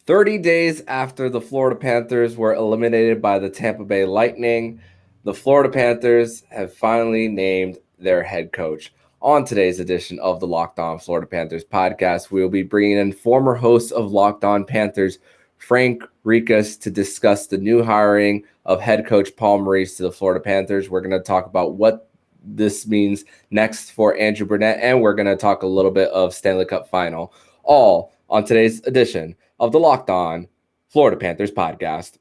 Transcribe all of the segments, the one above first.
30 days after the Florida Panthers were eliminated by the Tampa Bay Lightning, the Florida Panthers have finally named their head coach. On today's edition of the Locked On Florida Panthers podcast, we will be bringing in former host of Locked On Panthers, Frank Rekas, to discuss the new hiring of head coach Paul Maurice to the Florida Panthers. We're going to talk about what this means next for Andrew Brunette, and we're going to talk a little bit of Stanley Cup Final, all on today's edition of the Locked On Florida Panthers podcast.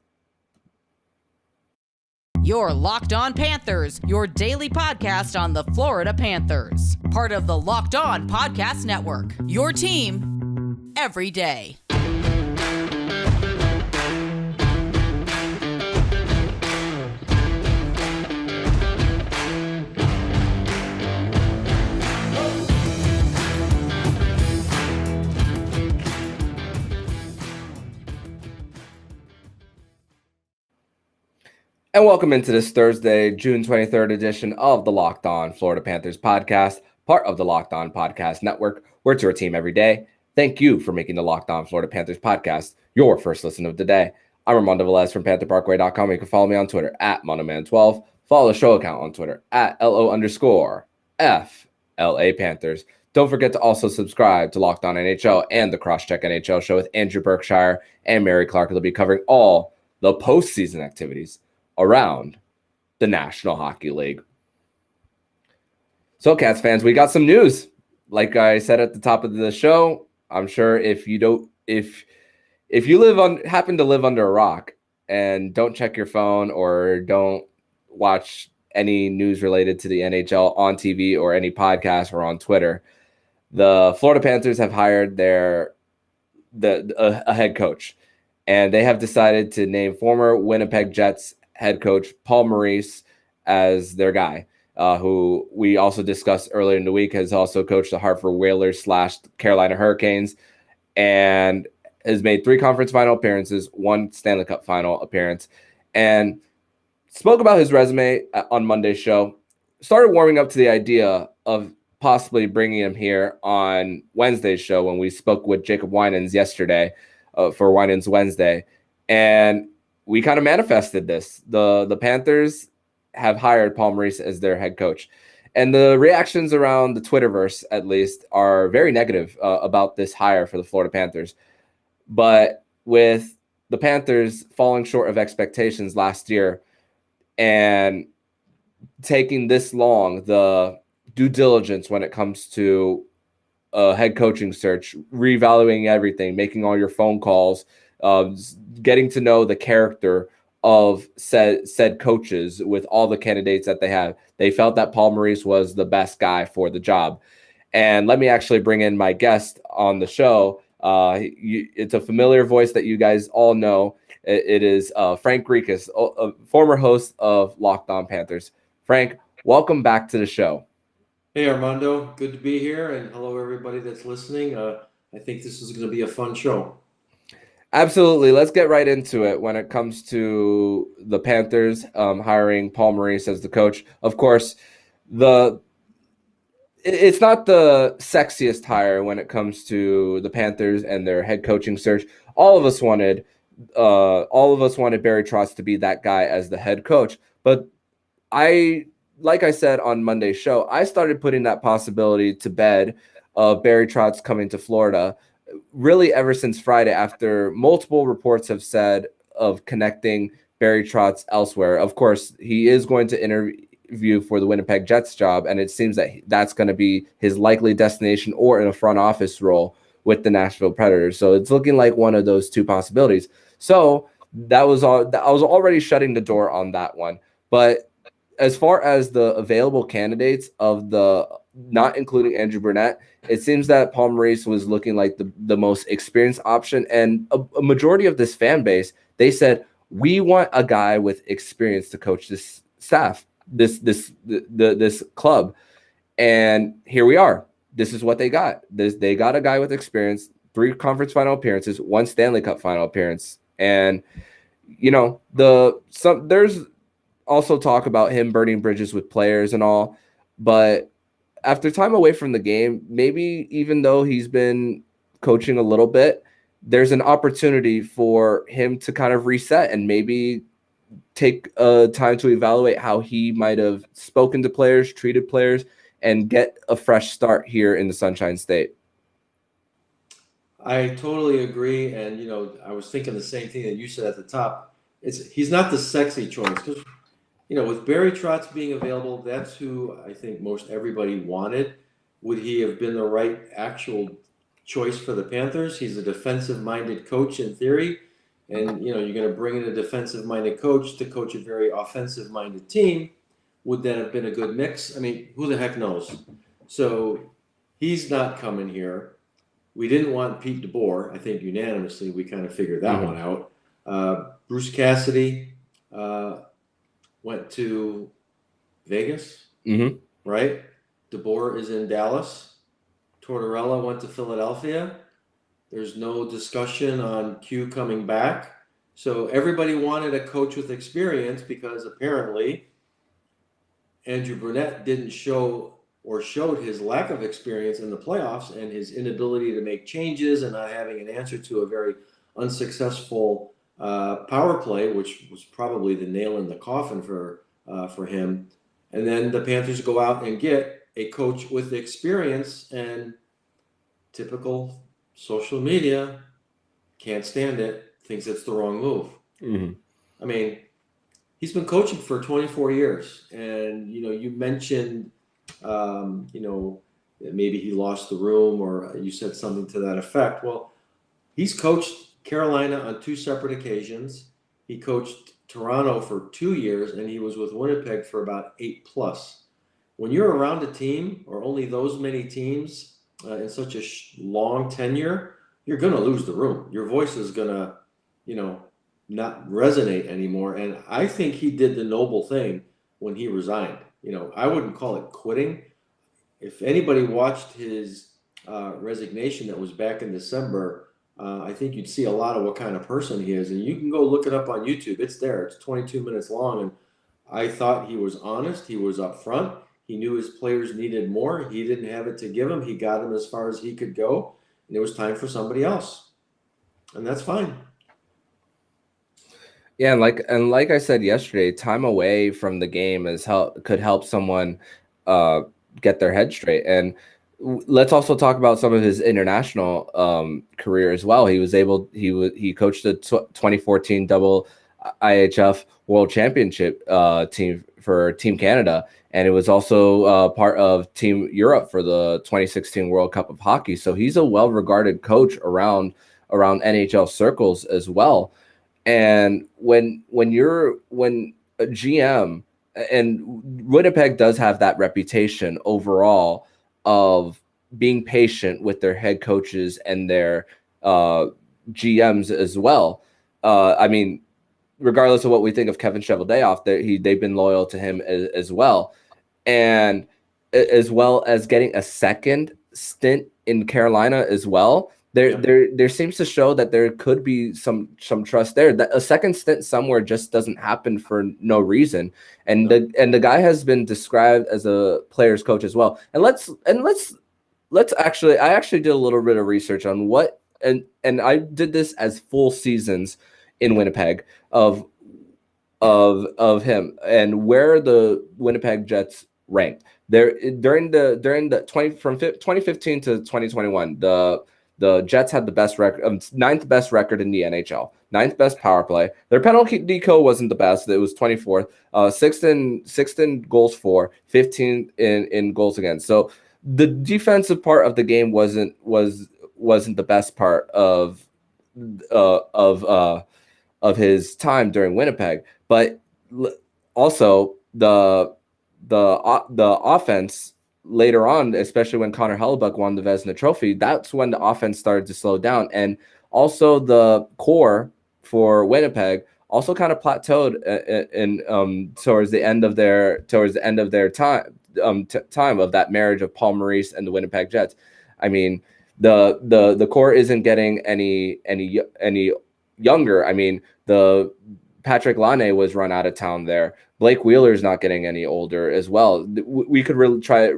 Your Locked On Panthers, your daily podcast on the Florida Panthers. Part of the Locked On Podcast Network, your team every day. And welcome into this Thursday, June 23rd edition of the Locked On Florida Panthers podcast, part of the Locked On Podcast Network. We're your team every day. Thank you for making the Locked On Florida Panthers podcast your first listen of the day. I'm Armando Velez from PantherParkway.com. You can follow me on Twitter at MonoMan12. Follow the show account on Twitter at LO_FLA Panthers. Don't forget to also subscribe to Locked On NHL and the Crosscheck NHL show with Andrew Berkshire and Mary Clark. They'll be covering all the postseason activities around the National Hockey League. So, Cats fans, we got some news. Like I said at the top of the show, I'm sure if you happen to live under a rock and don't check your phone or don't watch any news related to the NHL on TV or any podcast or on Twitter, the Florida Panthers have hired a head coach, and they have decided to name former Winnipeg Jets head coach Paul Maurice as their guy, who we also discussed earlier in the week, has also coached the Hartford Whalers / Carolina Hurricanes, and has made 3 conference final appearances, 1 Stanley Cup final appearance, and spoke about his resume on Monday's show. Started warming up to the idea of possibly bringing him here on Wednesday's show when we spoke with Jacob Winans yesterday for Winans Wednesday, and we kind of manifested this. The Panthers have hired Paul Maurice as their head coach. And the reactions around the Twitterverse, at least, are very negative about this hire for the Florida Panthers. But with the Panthers falling short of expectations last year and taking this long, the due diligence when it comes to a head coaching search, reevaluating everything, making all your phone calls, getting to know the character of said coaches with all the candidates that they have. They felt that Paul Maurice was the best guy for the job. And let me actually bring in my guest on the show. It's a familiar voice that you guys all know. It is Frank Rekas, a former host of Locked On Panthers. Frank, welcome back to the show. Hey, Armando. Good to be here. And hello, everybody that's listening. I think this is going to be a fun show. Absolutely. Let's get right into it when it comes to the Panthers hiring Paul Maurice as the coach. Of course, it's not the sexiest hire when it comes to the Panthers and their head coaching search. All of us wanted Barry Trotz to be that guy as the head coach. But like I said on Monday's show, I started putting that possibility to bed of Barry Trotz coming to Florida really ever since Friday, after multiple reports have said of connecting Barry Trotz elsewhere. Of course, he is going to interview for the Winnipeg Jets job, and it seems that that's going to be his likely destination or in a front office role with the Nashville Predators. So it's looking like one of those two possibilities. So that was all. I was already shutting the door on that one. But as far as the available candidates of the not including Andrew Brunette, it seems that Paul Maurice was looking like the most experienced option. And a majority of this fan base, they said, we want a guy with experience to coach this staff, this club. And here we are. This is what they got. They got a guy with experience, 3 conference final appearances, 1 Stanley Cup final appearance. And, you know, there's also talk about him burning bridges with players and all. But after time away from the game, maybe even though he's been coaching a little bit, there's an opportunity for him to kind of reset and maybe take time to evaluate how he might have spoken to players, treated players, and get a fresh start here in the Sunshine State. I totally agree. And, I was thinking the same thing that you said at the top. He's not the sexy choice because, with Barry Trotz being available, that's who I think most everybody wanted. Would he have been the right actual choice for the Panthers? He's a defensive-minded coach in theory. And, you're going to bring in a defensive-minded coach to coach a very offensive-minded team. Would that have been a good mix? I mean, who the heck knows? So he's not coming here. We didn't want Pete DeBoer. I think unanimously we kind of figured that one out. Bruce Cassidy went to Vegas, right? DeBoer is in Dallas. Tortorella went to Philadelphia. There's no discussion on Q coming back. So everybody wanted a coach with experience because apparently Andrew Brunette didn't showed his lack of experience in the playoffs and his inability to make changes and not having an answer to a very unsuccessful power play, which was probably the nail in the coffin for him. And then the Panthers go out and get a coach with experience, and typical social media can't stand it, thinks it's the wrong move. I mean, he's been coaching for 24 years, and you mentioned maybe he lost the room, or you said something to that effect. Well, he's coached Carolina on 2 separate occasions. He coached Toronto for 2 years, and he was with Winnipeg for about 8+. When you're around a team, or only those many teams in such a long tenure, you're going to lose the room. Your voice is going to, not resonate anymore. And I think he did the noble thing when he resigned. I wouldn't call it quitting. If anybody watched his resignation that was back in December, I think you'd see a lot of what kind of person he is. And you can go look it up on YouTube. It's there. It's 22 minutes long. And I thought he was honest. He was upfront. He knew his players needed more. He didn't have it to give them. He got them as far as he could go. And it was time for somebody else. And that's fine. Yeah, and like I said yesterday, time away from the game could help someone get their head straight. And let's also talk about some of his international career as well. He coached the 2014 double IHF World Championship team for Team Canada, and it was also part of Team Europe for the 2016 World Cup of Hockey. So he's a well-regarded coach around NHL circles as well. And when a GM, and Winnipeg does have that reputation overall of being patient with their head coaches and their GMs as well. I mean, regardless of what we think of Kevin Cheveldayoff, they've been loyal to him as well. And as well as getting a second stint in Carolina as well. There seems to show that there could be some trust there. That a second stint somewhere just doesn't happen for no reason. And the guy has been described as a player's coach as well. And let's actually, I actually did a little bit of research on what, and I did this as full seasons in Winnipeg of him and where the Winnipeg Jets ranked there during the 2015 to 2021. The Jets had the best record, 9th best record in the NHL, 9th best power play. Their penalty kill wasn't the best; it was 24th. 6th in goals for, 15th in goals against. So the defensive part of the game wasn't the best part of his time during Winnipeg, but also the offense. Later on, especially when Connor Hellebuck won the Vezina Trophy, that's when the offense started to slow down. And also the core for Winnipeg also kind of plateaued towards the end of their time of that marriage of Paul Maurice and the Winnipeg Jets. I mean, the core isn't getting any younger. I mean, the Patrick Laine was run out of town there. Blake Wheeler's not getting any older as well. We could really try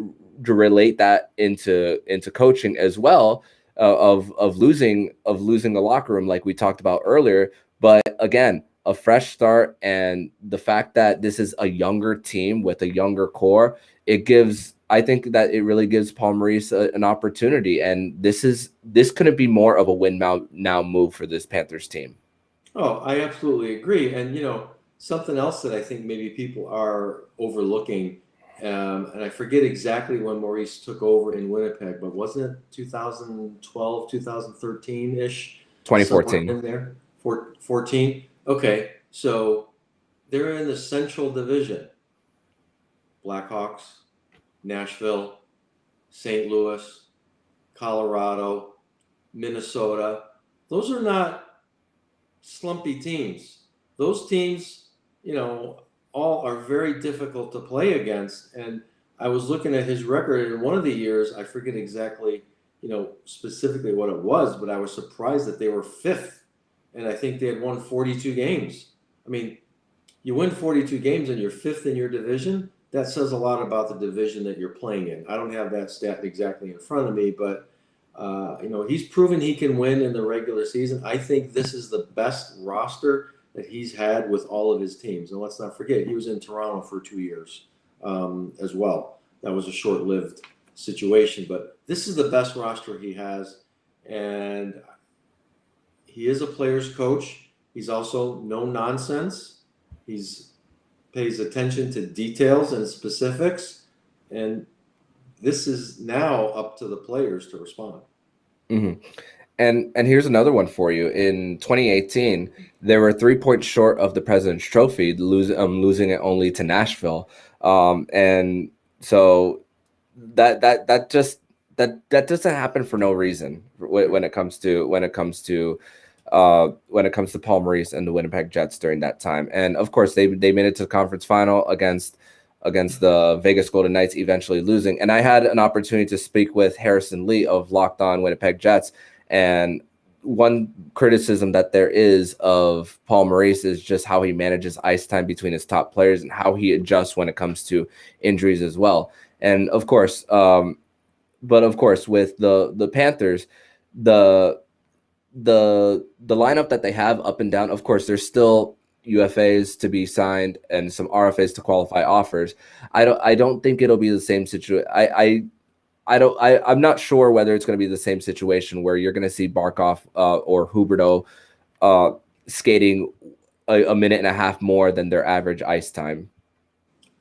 to relate that into coaching as well. of losing the locker room, like we talked about earlier. But again, a fresh start, and the fact that this is a younger team with a younger core, I think that it really gives Paul Maurice an opportunity, and this couldn't be more of a win now move for this Panthers team. Oh, I absolutely agree. And something else that I think maybe people are overlooking, and I forget exactly when Maurice took over in Winnipeg, but wasn't it 2012, 2013 ish? 2014. Somewhere in there, 14. Okay, so they're in the Central Division. Blackhawks, Nashville, St. Louis, Colorado, Minnesota. Those are not slumpy teams. Those teams, all are very difficult to play against. And I was looking at his record in one of the years. I forget exactly, specifically what it was, but I was surprised that they were fifth. And I think they had won 42 games. I mean, you win 42 games and you're fifth in your division. That says a lot about the division that you're playing in. I don't have that stat exactly in front of me, but he's proven he can win in the regular season. I think this is the best roster that he's had with all of his teams. And let's not forget, he was in Toronto for 2 years as well. That was a short-lived situation, but this is the best roster he has. And he is a player's coach. He's also no nonsense. He's pays attention to details and specifics, and this is now up to the players to respond. Mm-hmm. And here's another one for you. In 2018, they were 3 points short of the President's Trophy, losing it only to Nashville. And so that doesn't happen for no reason when it comes to Paul Maurice and the Winnipeg Jets during that time. And of course, they made it to the conference final against the Vegas Golden Knights, eventually losing. And I had an opportunity to speak with Harrison Lee of Locked On Winnipeg Jets. And one criticism that there is of Paul Maurice is just how he manages ice time between his top players and how he adjusts when it comes to injuries as well. And of course, with the Panthers, the lineup that they have up and down, of course, there's still UFAs to be signed and some RFAs to qualify offers. I don't think it'll be the same situation. I'm not sure whether it's going to be the same situation where you're going to see Barkov or Huberdeau skating a minute and a half more than their average ice time.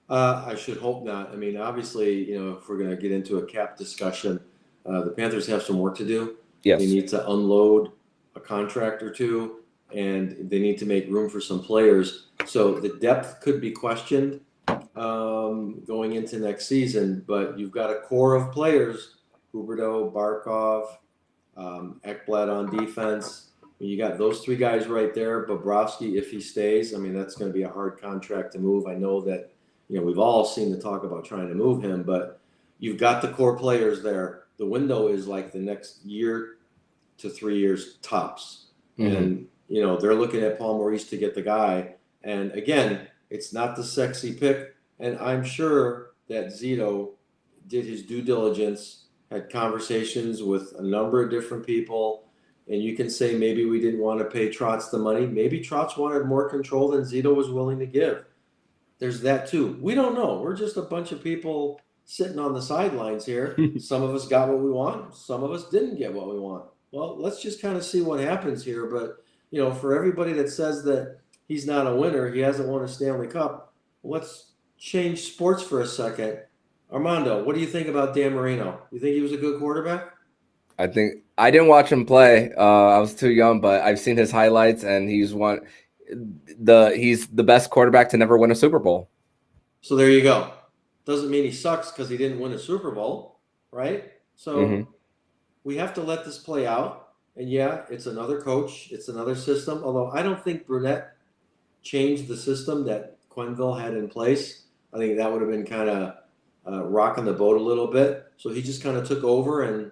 I should hope not. I mean, obviously, if we're going to get into a cap discussion, the Panthers have some work to do. Yes. They need to unload a contract or two, and they need to make room for some players. So the depth could be questioned going into next season, but you've got a core of players, Huberdeau, Barkov, Ekblad on defense. You got those three guys right there. Bobrovsky, if he stays, I mean, that's going to be a hard contract to move. I know that, we've all seen the talk about trying to move him, but you've got the core players there. The window is like the next year to 3 years tops. Mm-hmm. And, they're looking at Paul Maurice to get the guy. And again, it's not the sexy pick. And I'm sure that Zito did his due diligence, had conversations with a number of different people. And you can say maybe we didn't want to pay Trotz the money. Maybe Trotz wanted more control than Zito was willing to give. There's that too. We don't know. We're just a bunch of people sitting on the sidelines here. Some of us got what we want. Some of us didn't get what we want. Well, let's just kind of see what happens here. But, for everybody that says that he's not a winner, he hasn't won a Stanley Cup, let's change sports for a second. Armando, what do you think about Dan Marino? You think he was a good quarterback? I think I didn't watch him play. I was too young, but I've seen his highlights, and he's the best quarterback to never win a Super Bowl. So there you go. Doesn't mean he sucks because he didn't win a Super Bowl, right? So we have to let this play out. And yeah, it's another coach. It's another system. Although I don't think Brunette changed the system that Quenneville had in place. I think that would have been kind of rocking the boat a little bit. So he just kind of took over and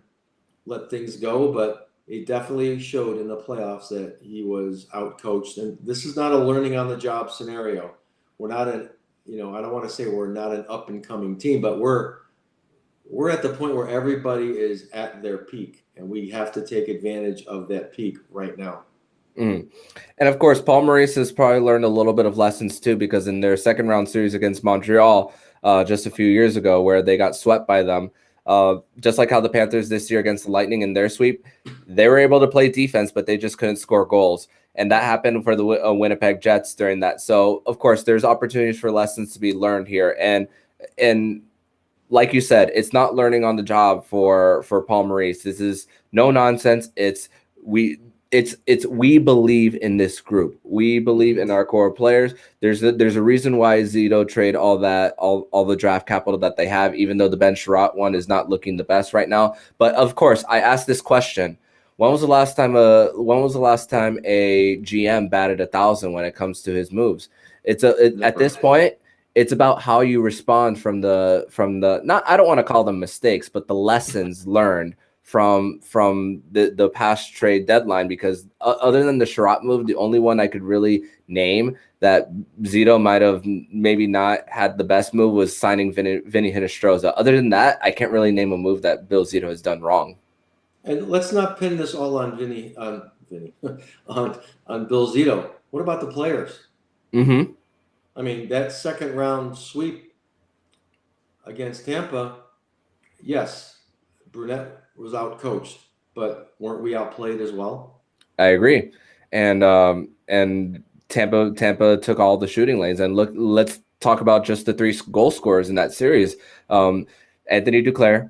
let things go. But it definitely showed in the playoffs that he was out-coached. And this is not a learning on the job scenario. We're not I don't want to say we're not an up-and-coming team, but we're we're at the point where everybody is at their peak, and we have to take advantage of that peak right now. Mm. And of course, Paul Maurice has probably learned a little bit of lessons too, because in their second round series against Montreal just a few years ago, where they got swept by them, just like how the Panthers this year against the Lightning in their sweep, they were able to play defense, but they just couldn't score goals. And that happened for the Winnipeg Jets during that. So, of course, there's opportunities for lessons to be learned here. And like you said, it's not learning on the job for Paul Maurice. This is no nonsense. We believe in this group. We believe in our core players. There's a reason why Zito trade all the draft capital that they have, even though the Ben Sherratt one is not looking the best right now. But of course, I asked this question: when was the last time a GM batted 1,000 when it comes to his moves? At this point, it's about how you respond from the not, I don't want to call them mistakes, but the lessons learned from the past trade deadline, because other than the Sherratt move, the only one I could really name that Zito might have maybe not had the best move was signing Vinny Hinostroza. Other than that, I can't really name a move that Bill Zito has done wrong. And let's not pin this all on Vinny on Bill Zito. What about the players? Mm-hmm. I mean, that second round sweep against Tampa, yes, Brunette was outcoached, but weren't we outplayed as well? I agree. And Tampa took all the shooting lanes. And let's talk about just the 3 goal scorers in that series. Anthony Duclair,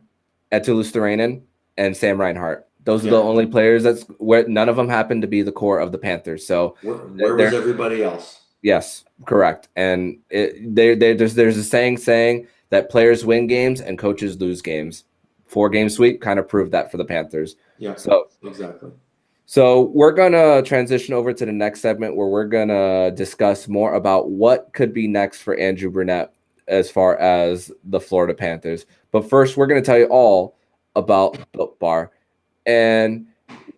Eetu Luostarinen, and Sam Reinhart. Those are the only players where none of them happened to be the core of the Panthers. So where was everybody else? Yes, correct. And there's a saying that players win games and coaches lose games. 4-game sweep kind of proved that for the Panthers. Yeah, so exactly. So we're going to transition over to the next segment, where we're going to discuss more about what could be next for Andrew Brunette as far as the Florida Panthers. But first, we're going to tell you all about Built Bar. And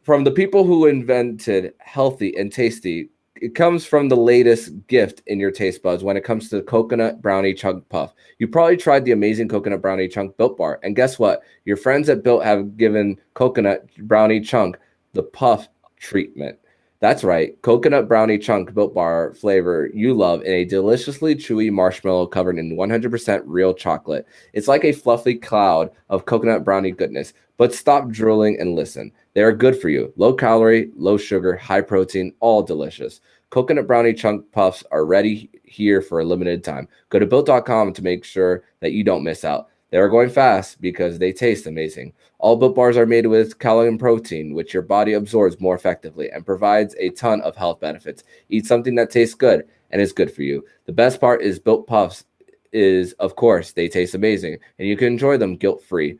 from the people who invented healthy and tasty, it comes from the latest gift in your taste buds when it comes to coconut brownie chunk puff. You probably tried the amazing coconut brownie chunk Built Bar. And guess what? Your friends at Built have given coconut brownie chunk the puff treatment. That's right. Coconut brownie chunk Built Bar flavor you love in a deliciously chewy marshmallow covered in 100% real chocolate. It's like a fluffy cloud of coconut brownie goodness. But stop drooling and listen. They are good for you. Low calorie, low sugar, high protein, all delicious. Coconut brownie chunk puffs are ready here for a limited time. Go to Built.com to make sure that you don't miss out. They are going fast because they taste amazing. All Built Bars are made with collagen protein, which your body absorbs more effectively and provides a ton of health benefits. Eat something that tastes good and is good for you. The best part is Built Puffs is, of course, they taste amazing, and you can enjoy them guilt-free.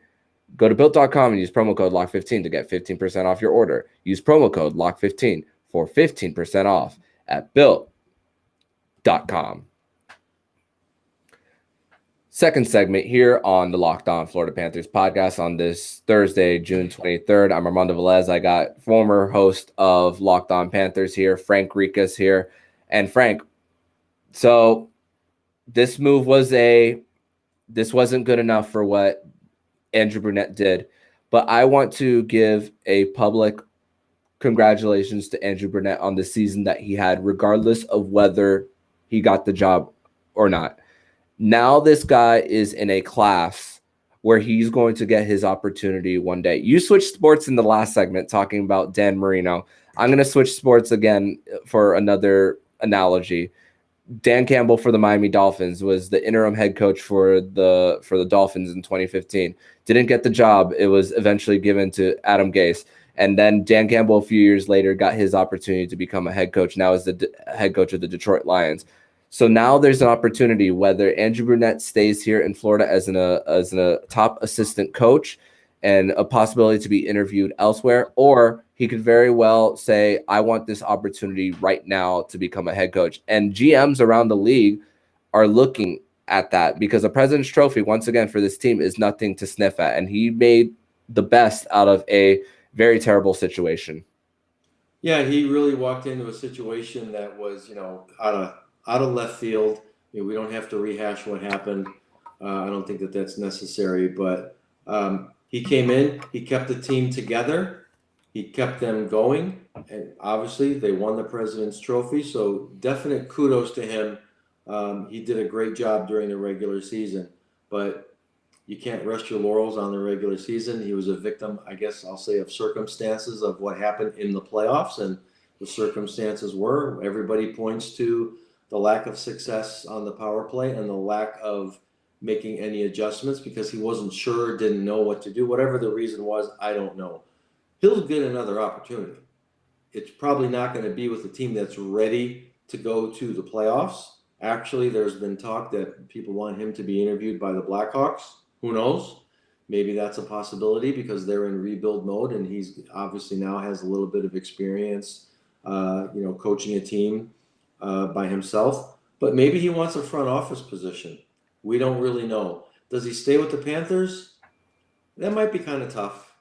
Go to Built.com and use promo code LOCK15 to get 15% off your order. Use promo code LOCK15 for 15% off at Built.com. Second segment here on the Locked On Florida Panthers podcast on this Thursday, June 23rd. I'm Armando Velez. I got former host of Locked On Panthers here, Frank Rekas here. And Frank, so this wasn't good enough for what Andrew Brunette did, but I want to give a public congratulations to Andrew Brunette on the season that he had, regardless of whether he got the job or not. Now this guy is in a class where he's going to get his opportunity one day. You switched sports in the last segment talking about Dan Marino. I'm going to switch sports again for another analogy. Dan Campbell for the Miami Dolphins was the interim head coach for the Dolphins in 2015. Didn't get the job. It was eventually given to Adam Gase. And then Dan Campbell a few years later got his opportunity to become a head coach. Now is the head coach of the Detroit Lions. So now there's an opportunity, whether Andrew Brunette stays here in Florida as a top assistant coach and a possibility to be interviewed elsewhere, or he could very well say, I want this opportunity right now to become a head coach. And GMs around the league are looking at that, because a President's Trophy, once again, for this team is nothing to sniff at. And he made the best out of a very terrible situation. Yeah, he really walked into a situation that was, out of left field. We don't have to rehash what happened. I don't think that that's necessary, but He came in, he kept the team together, he kept them going, and obviously they won the President's Trophy. So definite kudos to him. He did a great job during the regular season, but you can't rest your laurels on the regular season. He was a victim, I guess I'll say, of circumstances of what happened in the playoffs, and the circumstances were everybody points to the lack of success on the power play and the lack of making any adjustments because he wasn't sure, didn't know what to do. Whatever the reason was, I don't know. He'll get another opportunity. It's probably not going to be with a team that's ready to go to the playoffs. Actually, there's been talk that people want him to be interviewed by the Blackhawks. Who knows? Maybe that's a possibility because they're in rebuild mode, and he's obviously now has a little bit of experience, coaching a team by himself. But maybe he wants a front office position. We don't really know. Does he stay with the Panthers? That might be kind of tough.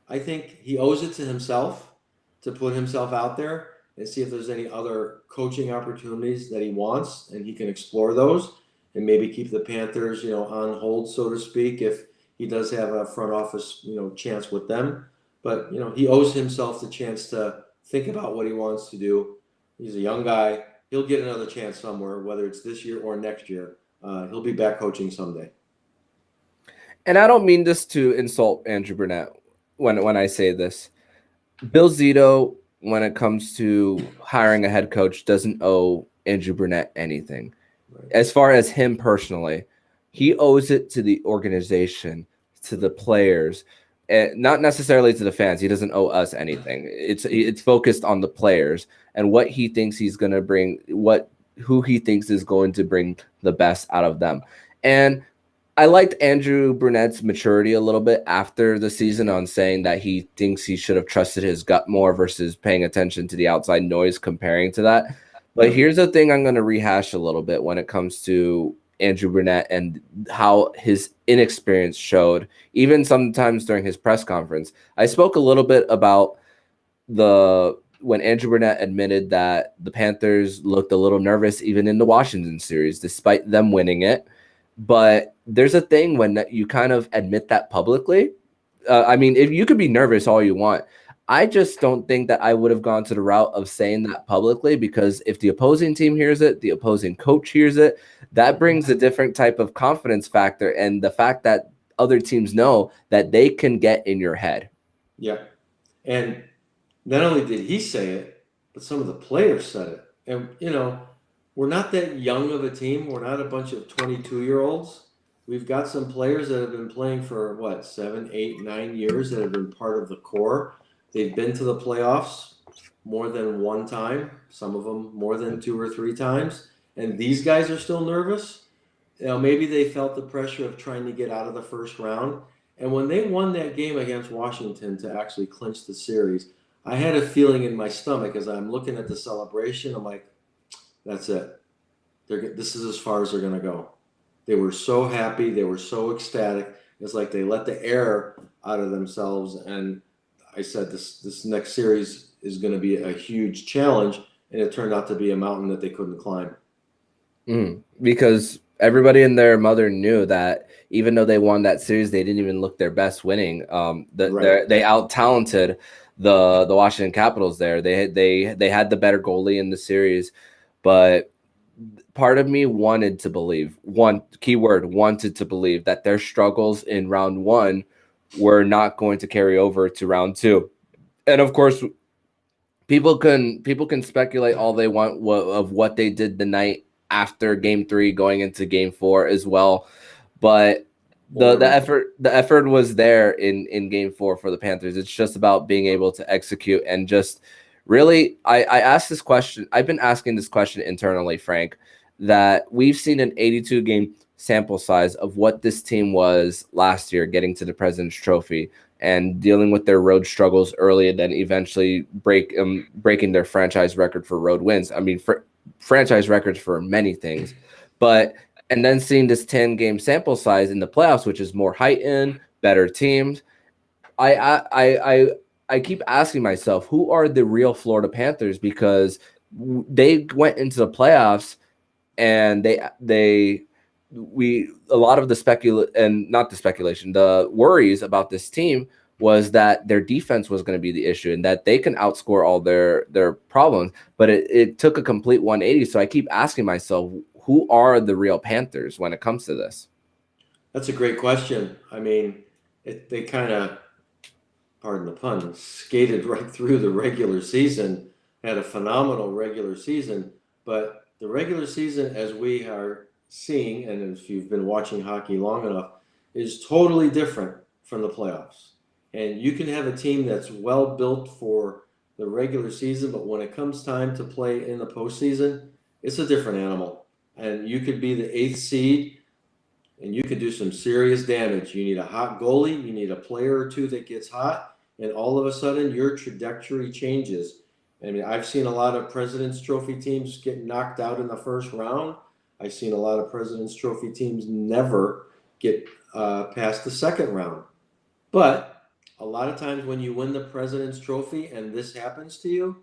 I think he owes it to himself to put himself out there and see if there's any other coaching opportunities that he wants, and he can explore those and maybe keep the Panthers, on hold, so to speak, if he does have a front office, chance with them. But, he owes himself the chance to think about what he wants to do. He's a young guy. He'll get another chance somewhere, whether it's this year or next year. He'll be back coaching someday. And I don't mean this to insult Andrew Brunette when I say this. Bill Zito, when it comes to hiring a head coach, doesn't owe Andrew Brunette anything. Right. As far as him personally, he owes it to the organization, to the players, and not necessarily to the fans. He doesn't owe us anything. It's focused on the players and what he thinks he's going to bring, who he thinks is going to bring the best out of them. And I liked Andrew Brunette's maturity a little bit after the season on saying that he thinks he should have trusted his gut more versus paying attention to the outside noise comparing to that. But here's the thing I'm going to rehash a little bit when it comes to Andrew Brunette and how his inexperience showed, even sometimes during his press conference. I spoke a little bit about when Andrew Brunette admitted that the Panthers looked a little nervous even in the Washington series, despite them winning it. But there's a thing when you kind of admit that publicly. If you could be nervous all you want, I just don't think that I would have gone to the route of saying that publicly, because if the opposing team hears it, the opposing coach hears it, that brings a different type of confidence factor, and the fact that other teams know that they can get in your head. Yeah. And not only did he say it, but some of the players said it. And, we're not that young of a team. We're not a bunch of 22-year-olds. We've got some players that have been playing for, 7, 8, 9 years that have been part of the core. They've been to the playoffs more than one time, some of them more than 2 or 3 times. And these guys are still nervous. Maybe they felt the pressure of trying to get out of the first round. And when they won that game against Washington to actually clinch the series, I had a feeling in my stomach as I'm looking at the celebration. I'm like, that's it. This is as far as they're going to go. They were so happy. They were so ecstatic. It's like they let the air out of themselves. And I said, this next series is going to be a huge challenge. And it turned out to be a mountain that they couldn't climb. Because everybody and their mother knew that even though they won that series, they didn't even look their best winning. They out-talented the Washington Capitals there. They had the better goalie in the series. But part of me wanted to believe, wanted to believe that their struggles in round 1 were not going to carry over to round 2. And of course, people can speculate all they want of what they did the night after game 3 going into game 4 as well. But the effort was there in game 4 for the Panthers. It's just about being able to execute and just really, I asked this question. I've been asking this question internally, Frank, that we've seen an 82-game sample size of what this team was last year, getting to the President's Trophy and dealing with their road struggles early and then eventually breaking their franchise record for road wins. Franchise records for many things. And then seeing this 10-game sample size in the playoffs, which is more heightened, better teams, I keep asking myself, who are the real Florida Panthers? Because they went into the playoffs and they a lot of the worries about this team was that their defense was going to be the issue and that they can outscore all their problems. But it took a complete 180. So I keep asking myself, who are the real Panthers when it comes to this? That's a great question. I mean, they kind of, pardon the pun, skated right through the regular season, had a phenomenal regular season. But the regular season, as we are seeing, and if you've been watching hockey long enough, is totally different from the playoffs. And you can have a team that's well built for the regular season, but when it comes time to play in the postseason, it's a different animal. And you could be the 8th seed, and you could do some serious damage. You need a hot goalie, you need a player or two that gets hot, and all of a sudden your trajectory changes. I mean, I've seen a lot of President's Trophy teams get knocked out in the first round. I've seen a lot of President's Trophy teams never get past the second round. But a lot of times when you win the President's Trophy and this happens to you,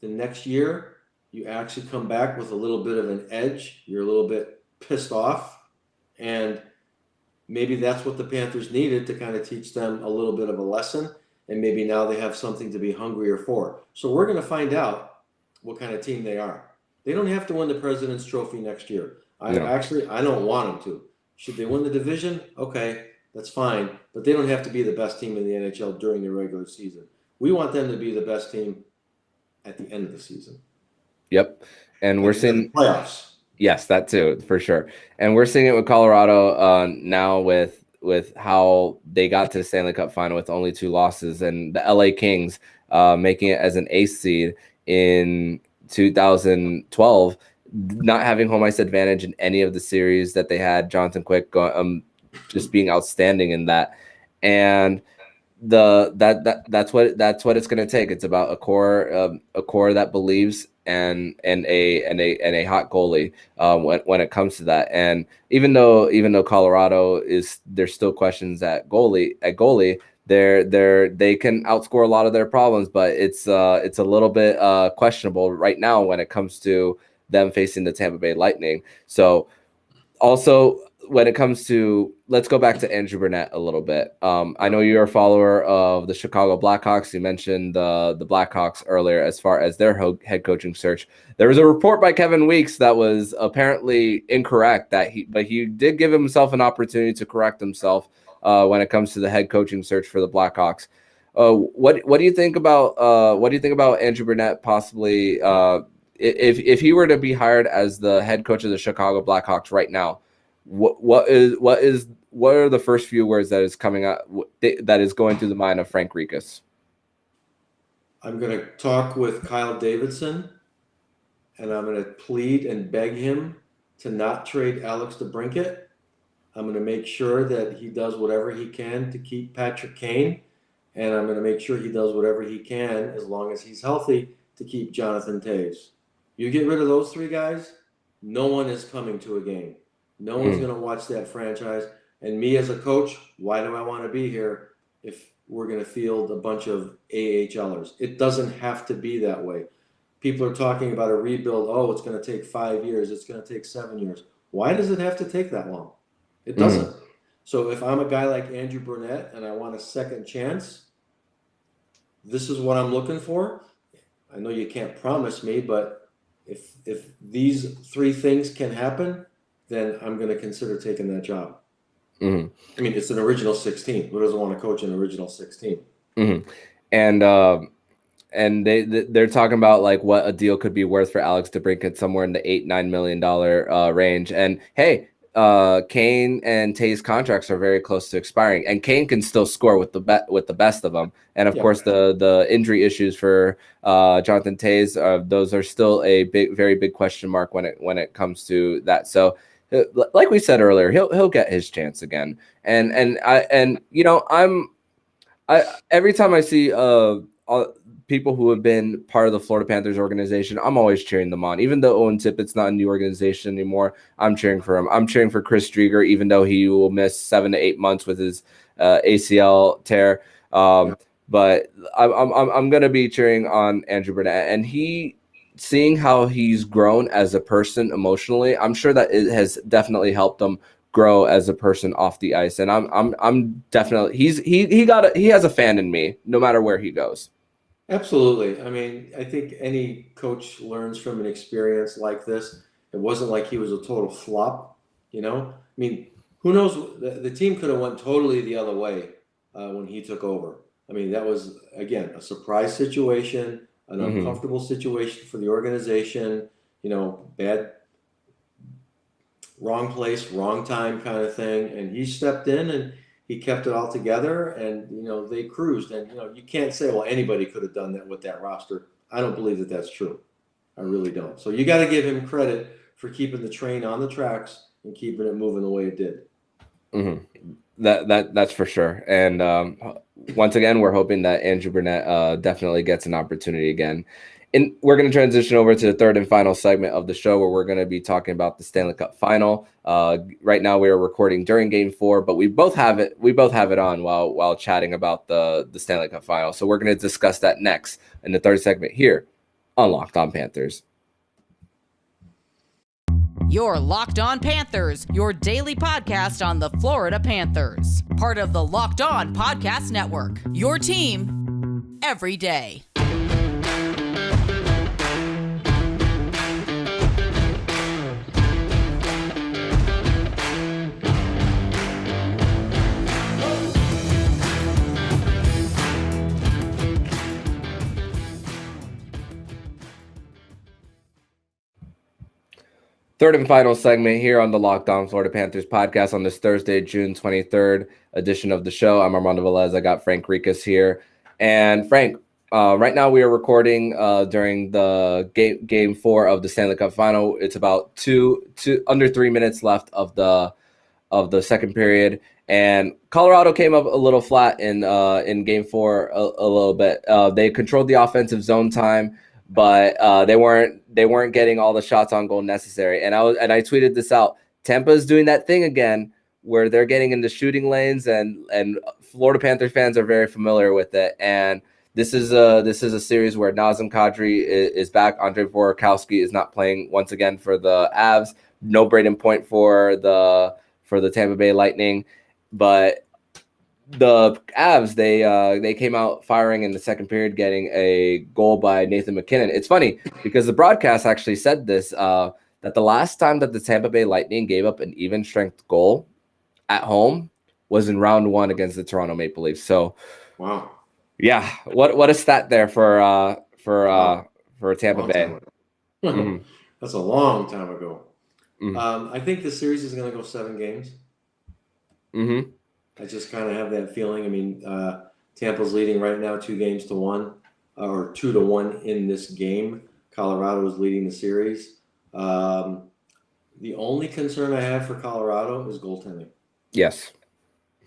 the next year you actually come back with a little bit of an edge. You're a little bit pissed off. And maybe that's what the Panthers needed to kind of teach them a little bit of a lesson. And maybe now they have something to be hungrier for. So we're going to find out what kind of team they are. They don't have to win the President's Trophy next year. I don't want them to. Should they win the division? Okay, that's fine. But they don't have to be the best team in the NHL during the regular season. We want them to be the best team at the end of the season. Yep. And we're seeing playoffs. Yes, that too, for sure. And we're seeing it with Colorado now with how they got to the Stanley Cup Final with only 2 losses, and the LA Kings making it as an 8th seed in 2012, not having home ice advantage in any of the series that they had. Jonathan Quick just being outstanding in that, and that's what it's going to take. It's about a core that believes and a hot goalie when it comes to that. And even though Colorado there's still questions at goalie, they can outscore a lot of their problems, but it's a little bit questionable right now when it comes to them facing the Tampa Bay Lightning. So also, when it comes to, let's go back to Andrew Brunette a little bit. I know you're a follower of the Chicago Blackhawks. You mentioned the Blackhawks earlier as far as their head coaching search. There was a report by Kevin Weeks that was apparently incorrect, but he did give himself an opportunity to correct himself when it comes to the head coaching search for the Blackhawks. What do you think about Andrew Brunette possibly if he were to be hired as the head coach of the Chicago Blackhawks right now? What are the first few words that is coming out that is going through the mind of Frank Rekas? I'm going to talk with Kyle Davidson, and I'm going to plead and beg him to not trade Alex DeBrincat. I'm going to make sure that he does whatever he can to keep Patrick Kane, and I'm going to make sure he does whatever he can, as long as he's healthy, to keep Jonathan Toews. You get rid of those 3 guys, no one is coming to a game. No one's going to watch that franchise. And me as a coach, why do I want to be here if we're going to field a bunch of AHLers? It doesn't have to be that way. People are talking about a rebuild. Oh, it's going to take 5 years. It's going to take 7 years. Why does it have to take that long? It doesn't. So if I'm a guy like Andrew Brunette and I want a second chance, this is what I'm looking for. I know you can't promise me, but if these 3 things can happen, then I'm going to consider taking that job. Mm-hmm. I mean, it's an original 16. Who doesn't want to coach an original 16? Mm-hmm. And they're talking about like what a deal could be worth for Alex DeBrincat, somewhere in the $8-9 million range. And hey, Kane and Toews contracts are very close to expiring, and Kane can still score with the best of them. And of course, the injury issues for Jonathan Toews, those are still a very big question mark when it comes to that. So, like we said earlier, he'll get his chance again. And every time I see people who have been part of the Florida Panthers organization, I'm always cheering them on. Even though Owen Tippett's not in the organization anymore, I'm cheering for him. I'm cheering for Chris Drieger, even though he will miss 7 to 8 months with his ACL tear. But I'm going to be cheering on Andrew Brunette. And he seeing how he's grown as a person emotionally, I'm sure that it has definitely helped him grow as a person off the ice. And I'm definitely he has a fan in me no matter where he goes. Absolutely. I mean, I think any coach learns from an experience like this. It wasn't like he was a total flop, you know? I mean, who knows? The team could have went totally the other way when he took over. I mean, that was, again, a surprise situation, an uncomfortable situation for the organization, bad, wrong place, wrong time kind of thing. And he stepped in and he kept it all together, and they cruised. And you can't say, well, anybody could have done that with that roster. I don't believe that that's true. I really don't. So you got to give him credit for keeping the train on the tracks and keeping it moving the way it did. That's for sure. And once again, we're hoping that Andrew Brunette definitely gets an opportunity again. And we're going to transition over to the third and final segment of the show, where we're going to be talking about the Stanley Cup Final. Right now, we are recording during Game 4, but we both have it on while chatting about the Stanley Cup Final. So we're going to discuss that next in the third segment here on Locked On Panthers. You're Locked On Panthers, your daily podcast on the Florida Panthers. Part of the Locked On Podcast Network, your team every day. Third and final segment here on the Locked On Florida Panthers podcast on this Thursday, June 23rd edition of the show. I'm Armando Velez. I got Frank Rekas here. And Frank, right now we are recording during the game 4 of the Stanley Cup Final. It's about under 3 minutes left of the second period. And Colorado came up a little flat in game 4 a little bit. They controlled the offensive zone time, but they weren't getting all the shots on goal necessary. And I tweeted this out. Tampa's doing that thing again where they're getting into shooting lanes, and Florida Panthers fans are very familiar with it. And this is a series where Nazem Kadri is back. Andre Vorokowski is not playing once again for the Avs. No Braden Point for the Tampa Bay Lightning, but the Avs, they came out firing in the second period, getting a goal by Nathan McKinnon. It's funny because the broadcast actually said this, that the last time that the Tampa Bay Lightning gave up an even strength goal at home was in round 1 against the Toronto Maple Leafs. So, wow, yeah, what a stat there for Tampa Bay. That's a long time ago. I think the series is going to go 7 games. I just kind of have that feeling. I mean, Tampa's leading right now 2-1, or 2-1 in this game. Colorado is leading the series. The only concern I have for Colorado is goaltending. Yes.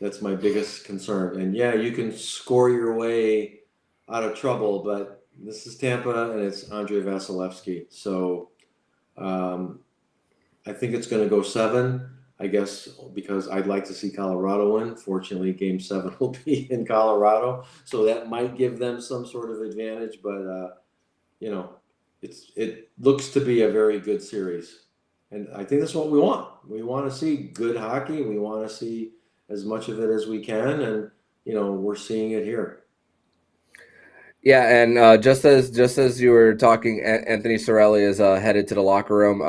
That's my biggest concern. And yeah, you can score your way out of trouble, but this is Tampa and it's Andrei Vasilevskiy. So I think it's going to go 7. I guess because I'd like to see Colorado win. Fortunately, Game 7 will be in Colorado, so that might give them some sort of advantage. But it looks to be a very good series, and I think that's what we want. We want to see good hockey. We want to see as much of it as we can, and we're seeing it here. Yeah, and just as you were talking, Anthony Cirelli is headed to the locker room.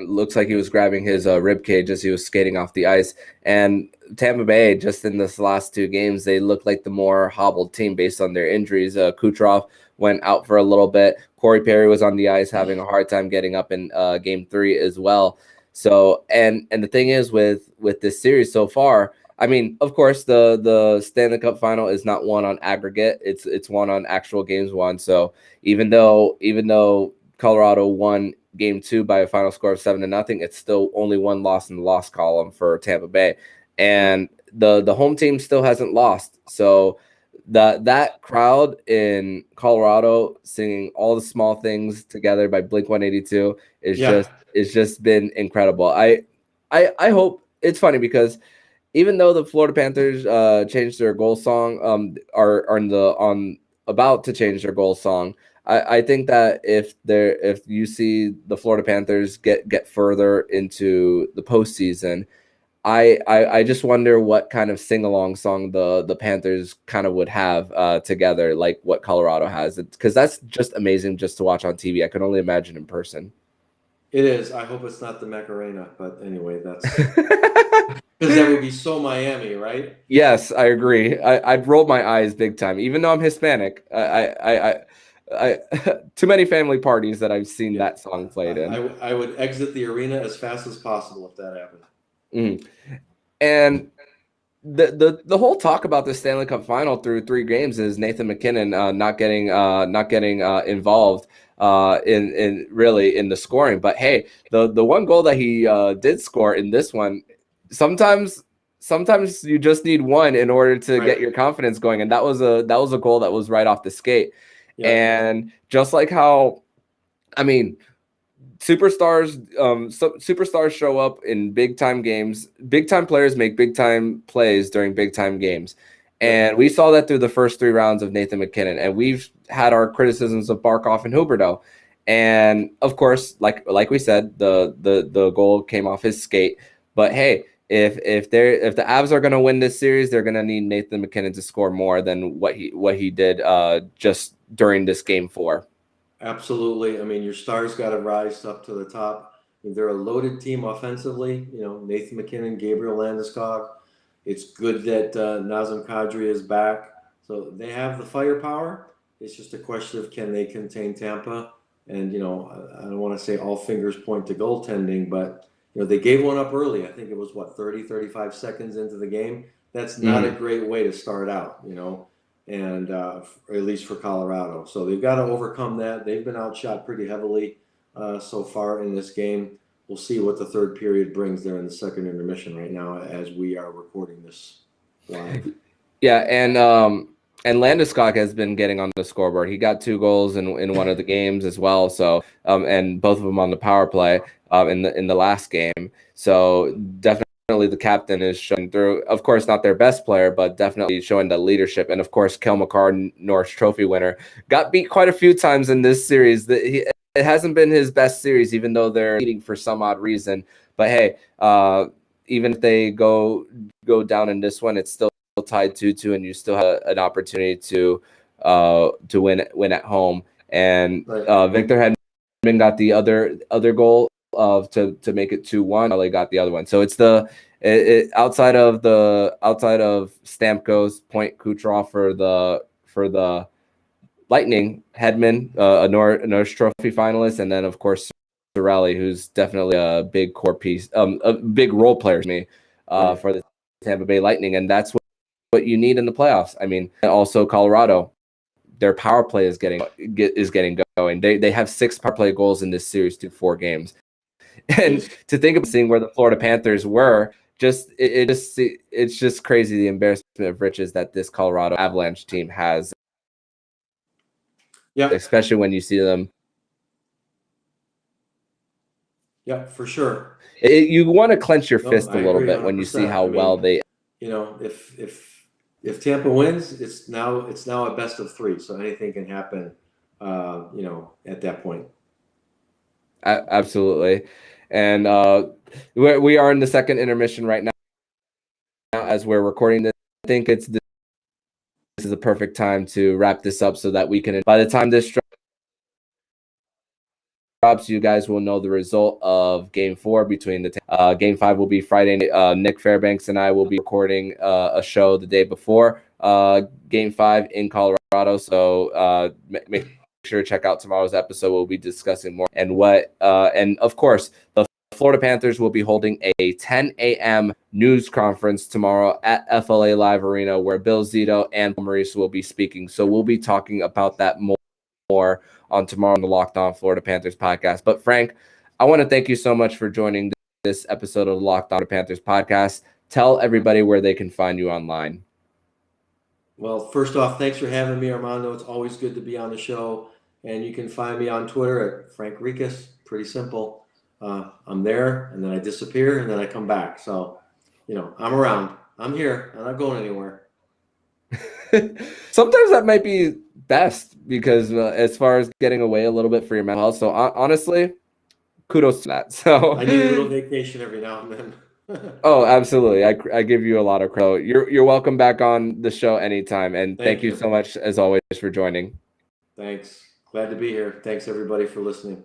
Looks like he was grabbing his rib cage as he was skating off the ice. And Tampa Bay, just in this last 2 games, they look like the more hobbled team based on their injuries. Kucherov went out for a little bit. Corey Perry was on the ice having a hard time getting up in Game 3 as well. So, and the thing is with this series so far, I mean, of course, the Stanley Cup Final is not won on aggregate; it's won on actual games won. So even though Colorado won Game 2 by a final score of 7-0, it's still only 1 loss in the loss column for Tampa Bay, and the home team still hasn't lost. So that crowd in Colorado singing All the Small Things Together by Blink-182 is just been incredible. I hope. It's funny because even though the Florida Panthers changed their goal song, are about to change their goal song, I think that if you see the Florida Panthers get further into the postseason, I just wonder what kind of sing-along song the Panthers kind of would have together, like what Colorado has, because that's just amazing just to watch on TV. I can only imagine in person. It is. I hope it's not the Macarena, but anyway, that's because that would be so Miami, right? Yes, I agree. I'd roll my eyes big time, even though I'm Hispanic. I too many family parties that I've seen that song played in. I would exit the arena as fast as possible if that happened. Mm. And the whole talk about the Stanley Cup Final through 3 games is Nathan MacKinnon not getting involved in really in the scoring. But hey, the one goal that he did score in this one, sometimes you just need one in order to get your confidence going, and that was a goal that was right off the skate. Yeah. And just like how, I mean, superstars show up in big time games. Big time players make big time plays during big time games. And we saw that through the first 3 rounds of Nathan MacKinnon. And we've had our criticisms of Barkov and Huberdeau. And of course, like we said, the goal came off his skate. But hey, if the Avs are going to win this series, they're going to need Nathan MacKinnon to score more than what he did just during this game 4. Absolutely. I mean, your stars got to rise up to the top. I mean, they're a loaded team offensively. You know, Nathan MacKinnon, Gabriel Landeskog. It's good that Nazem Kadri is back. So they have the firepower. It's just a question of can they contain Tampa. And, you know, I don't want to say all fingers point to goaltending, but, you know, they gave one up early. I think it was, 35 seconds into the game. That's not a great way to start out, you know. And at least for Colorado. So they've got to overcome that. They've been outshot pretty heavily so far in this game. We'll see what the third period brings there in the second intermission right now as we are recording this live. Yeah, and Landeskog has been getting on the scoreboard. He got 2 goals in one of the games as well. So and both of them on the power play in the last game. So definitely the captain is showing through. Of course, not their best player, but definitely showing the leadership. And of course, Kel McCarr, Norris Trophy winner, got beat quite a few times in this series. It hasn't been his best series, even though they're leading for some odd reason. But hey, even if they go down in this one, it's still tied 2-2, and you still have an opportunity to win at home. And Victor Hedman got the other goal to make it 2-1. They got the other one. So it's outside of Stamkos, Point, Kucherov for the Lightning, Hedman, a Norris Trophy finalist, and then of course Cirelli, who's definitely a big core piece, a big role player to me for the Tampa Bay Lightning, and that's what you need in the playoffs. I mean, also Colorado, their power play is getting going. They have 6 power play goals in this series through 4 games. And to think of seeing where the Florida Panthers were, it's just crazy, the embarrassment of riches that this Colorado Avalanche team has. Yeah, especially when you see them. Yeah, for sure. You want to clench your fist a little bit when you see how well they. You know, if Tampa wins, it's now a best of 3, so anything can happen. You know, at that point. Absolutely. And we are in the second intermission right now as we're recording this. I think this is the perfect time to wrap this up so that we can, by the time this drops, you guys will know the result of Game 4 between the Game 5 will be Friday. Nick Fairbanks and I will be recording a show the day before Game 5 in Colorado. So make sure to check out tomorrow's episode. We'll be discussing more and of course the Florida Panthers will be holding a 10 a.m. news conference tomorrow at FLA Live Arena where Bill Zito and Maurice will be speaking. So we'll be talking about that more on tomorrow on the Locked On Florida Panthers podcast. But Frank, I want to thank you so much for joining this episode of the Locked On Panthers podcast. Tell everybody where they can find you online. Well, first off, thanks for having me, Armando. It's always good to be on the show. And you can find me on Twitter at Frank Rekas. Pretty simple. I'm there, and then I disappear, and then I come back. So, you know, I'm around. I'm here. I'm not going anywhere. Sometimes that might be best because as far as getting away a little bit for your mental health. So honestly, kudos to that. So I need a little vacation every now and then. Oh, absolutely. I give you a lot of credit. You're welcome back on the show anytime. And thank you so much, as always, for joining. Thanks. Glad to be here. Thanks, everybody, for listening.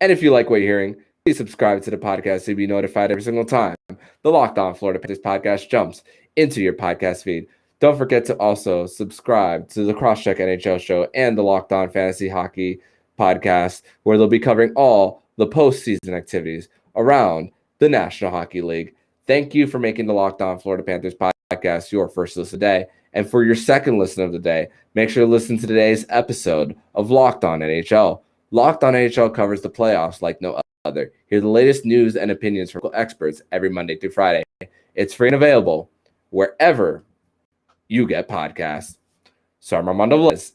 And if you like what you're hearing, please subscribe to the podcast to be notified every single time the Locked On Florida Panthers podcast jumps into your podcast feed. Don't forget to also subscribe to the Crosscheck NHL show and the Locked On Fantasy Hockey podcast, where they'll be covering all the postseason activities around the National Hockey League. Thank you for making the Locked On Florida Panthers podcast your first listen today. And for your second listen of the day, make sure to listen to today's episode of Locked On NHL. Locked On NHL covers the playoffs like no other. Hear the latest news and opinions from experts every Monday through Friday. It's free and available wherever you get podcasts. So I'm Armando Velez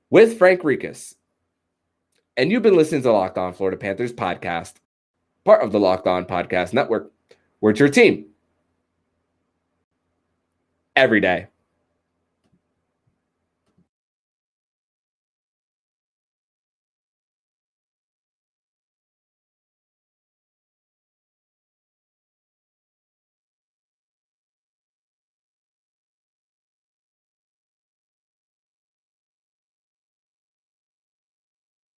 with Frank Rekas. And you've been listening to the Locked On Florida Panthers podcast, part of the Locked On Podcast Network, where it's your team every day.